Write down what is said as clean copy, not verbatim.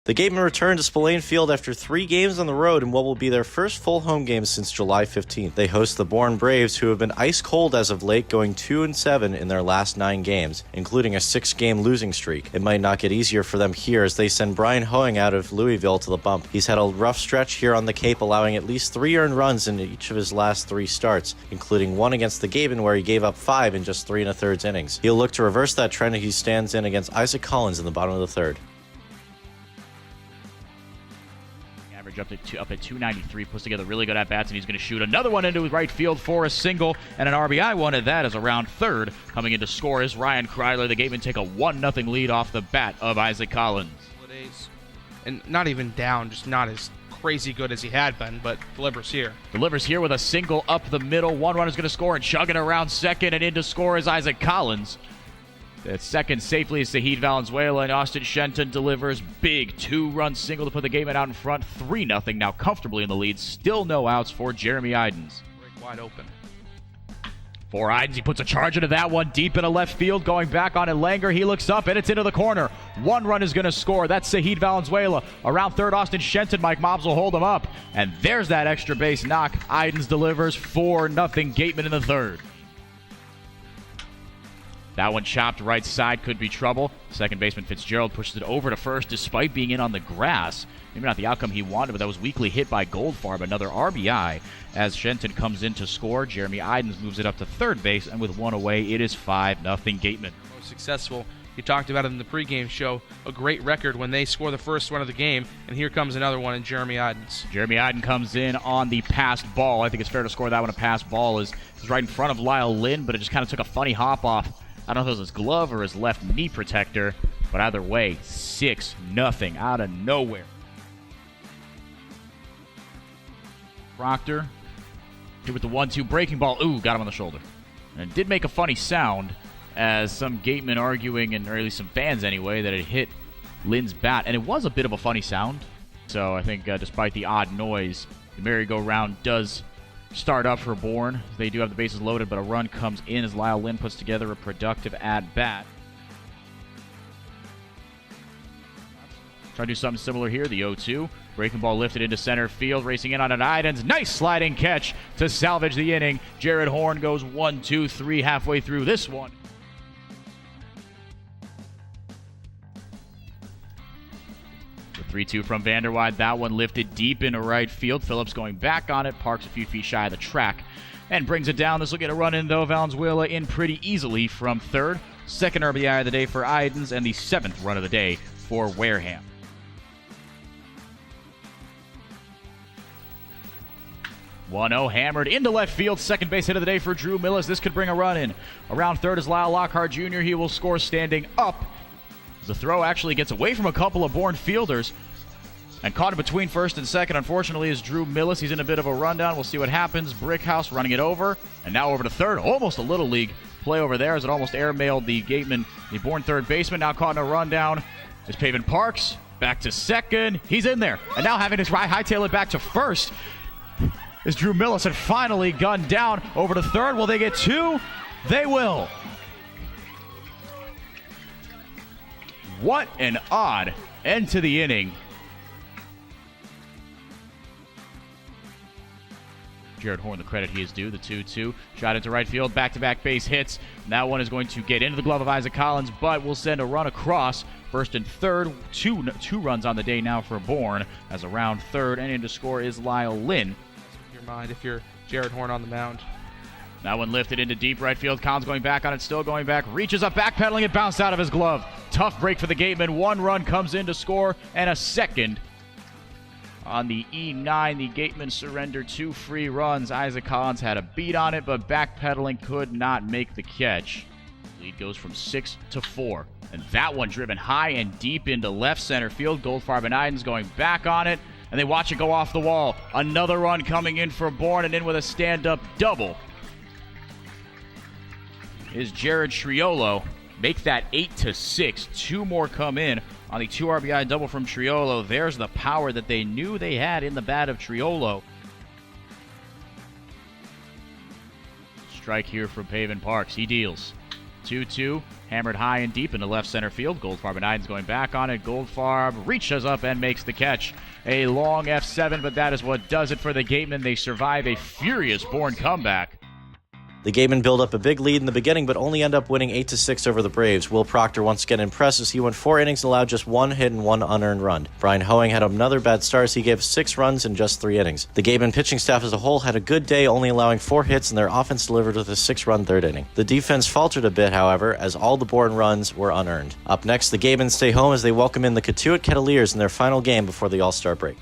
The Gatemen return to Spillane Field after 3 games on the road in what will be their first full home game since July 15th. They host the Bourne Braves, who have been ice cold as of late, going 2-7 in their last 9 games, including a 6-game losing streak. It might not get easier for them here as they send Brian Hoeing out of Louisville to the bump. He's had a rough stretch here on the Cape, allowing at least 3 earned runs in each of his last 3 starts, including one against the Gatemen where he gave up 5 in just 3 1/3 innings. He'll look to reverse that trend as he stands in against Isaac Collins in the bottom of the 3rd. Average up at 293, puts together really good at-bats, and he's going to shoot another one into right field for a single and an RBI. One at that is around 3rd. Coming in to score is Ryan Kryler. The Gatemen take a 1-0 lead off the bat of Isaac Collins. And not even down, just not as crazy good as he had been, but delivers here. Delivers here with a single up the middle. 1 run is going to score, and chugging around second and in to score is Isaac Collins. At second safely is Zahid Valenzuela, and Austin Shenton delivers big 2-run single to put the Gatemen out in front. 3-0 now comfortably in the lead. Still no outs for Jeremy Idens. Break wide open. For Idens, he puts a charge into that one deep into left field. Going back on it, Langer, he looks up and it's into the corner. 1 run is going to score. That's Zahid Valenzuela. Around 3rd, Austin Shenton. Mike Mobbs will hold him up. And there's that extra base knock. Idens delivers 4-0 Gatemen in the 3rd. That one chopped right side, could be trouble. Second baseman Fitzgerald pushes it over to first despite being in on the grass. Maybe not the outcome he wanted, but that was weakly hit by Goldfarb. Another RBI as Shenton comes in to score. Jeremy Idens moves it up to 3rd base, and with 1 away, it is 5-0 Gatemen. Most successful. You talked about it in the pregame show. A great record when they score the first run of the game, and here comes another one in Jeremy Idens. Jeremy Idens comes in on the passed ball. I think it's fair to score that one. A passed ball is right in front of Lyle Lynn, but it just kind of took a funny hop off. I don't know if it was his glove or his left knee protector, but either way, 6-0 out of nowhere. Proctor here with the 1-2 breaking ball. Ooh, got him on the shoulder. And it did make a funny sound as some Gatemen arguing, and or at least some fans anyway, that it hit Lynn's bat. And it was a bit of a funny sound. So I think despite the odd noise, the merry-go-round does start up for Bourne. They do have the bases loaded, but a run comes in as Lyle Lynn puts together a productive at-bat. Try to do something similar here. The 0-2. Breaking ball lifted into center field. Racing in on an Idens. Nice sliding catch to salvage the inning. Jared Horn goes 1-2-3 halfway through this one. The 3-2 from Vanderwide. That one lifted deep into right field. Phillips going back on it. Parks a few feet shy of the track and brings it down. This will get a run in, though. Valenzuela in pretty easily from 3rd. Second RBI of the day for Idens, and the 7th run of the day for Wareham. Hammered into left field. Second base hit of the day for Drew Millis. This could bring a run in. Around 3rd is Lyle Lockhart Jr. He will score standing up. The throw actually gets away from a couple of Bourne fielders and caught in between 1st and 2nd. Unfortunately, is Drew Millis. He's in a bit of a rundown. We'll see what happens. Brickhouse running it over, and now over to 3rd. Almost a Little League play over there as it almost airmailed the Gatemen, the Bourne 3rd baseman. Now caught in a rundown is Pavin Parks. Back to 2nd. He's in there. And now having his hightail it back to 1st is Drew Millis, and finally gunned down over to 3rd. Will they get 2? They will. What an odd end to the inning. Jared Horn the credit he is due. The 2-2 shot into right field. Back-to-back base hits. And that one is going to get into the glove of Isaac Collins, but will send a run across. 1st and 3rd. Two runs on the day now for Bourne, as around 3rd and in to score is Lyle Lynn. Your mind if you're Jared Horn on the mound. That one lifted into deep right field. Collins going back on it, still going back. Reaches up, backpedaling, it bounced out of his glove. Tough break for the Gatemen. 1 run comes in to score, and a second. On the E9, the Gatemen surrender 2 free runs. Isaac Collins had a beat on it, but backpedaling could not make the catch. Lead goes from 6 to 4. And that one driven high and deep into left center field. Goldfarb and Idens going back on it, and they watch it go off the wall. Another run coming in for Bourne, and in with a stand-up double is Jared Triolo. Make that 8-6. 2 more come in on the 2 RBI double from Triolo. There's the power that they knew they had in the bat of Triolo. Strike here from Pavin Parks. He deals. 2-2. Hammered high and deep into left center field. Goldfarb and Idens going back on it. Goldfarb reaches up and makes the catch. A long F7, but that is what does it for the Gatemen. They survive a furious Bourne comeback. The Gatemen build up a big lead in the beginning, but only end up winning 8-6 over the Braves. Will Proctor once again impresses. He went 4 innings and allowed just 1 hit and 1 unearned run. Brian Hoeing had another bad start as he gave 6 runs in just 3 innings. The Gatemen pitching staff as a whole had a good day, only allowing 4 hits, and their offense delivered with a 6-run third inning. The defense faltered a bit, however, as all the Bourne runs were unearned. Up next, the Gatemen stay home as they welcome in the Catuit Kettleers in their final game before the All-Star break.